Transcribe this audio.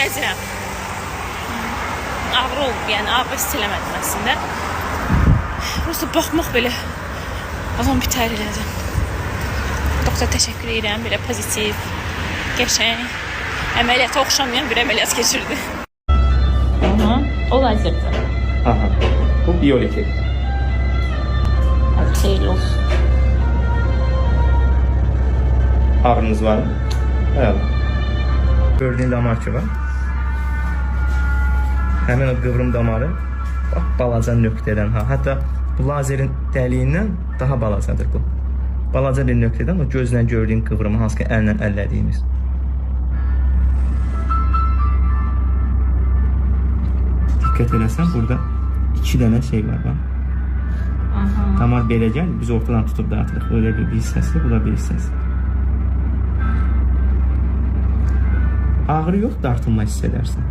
gəzirəm. Ağrı oldu, yəni ağrı hiss eləmədim əslində. Prosta baxmaq belə adam bitər elədi. Doktor təşəkkür edirəm, belə pozitiv, qəşəng, əməliyyata oxşamayan bir əməliyyat keçirdi. Aha, o lazerdir. Aha, bu biyoliki. Hadi xeyirli olsun. Ağrınız var mı? Evet. Gördüğün damar ki var. Hemen o kıvrım damarı bak balaca nöqtədən ha. Hatta bu lazerin dəliyindən daha balacadır bu. Balaca bir nöqtədən o gözlə gördüyün kıvrımı hansı ki əllə ellədiyimiz. Dikkat edersen burada 2 dənə şey var bak. Aha. Damar belə gəl, biz ortadan tutup dağıtırıq. Öyle bir hissəsi, bu da bir hissəsi. Ağrı yok, dartılma hiss edersin.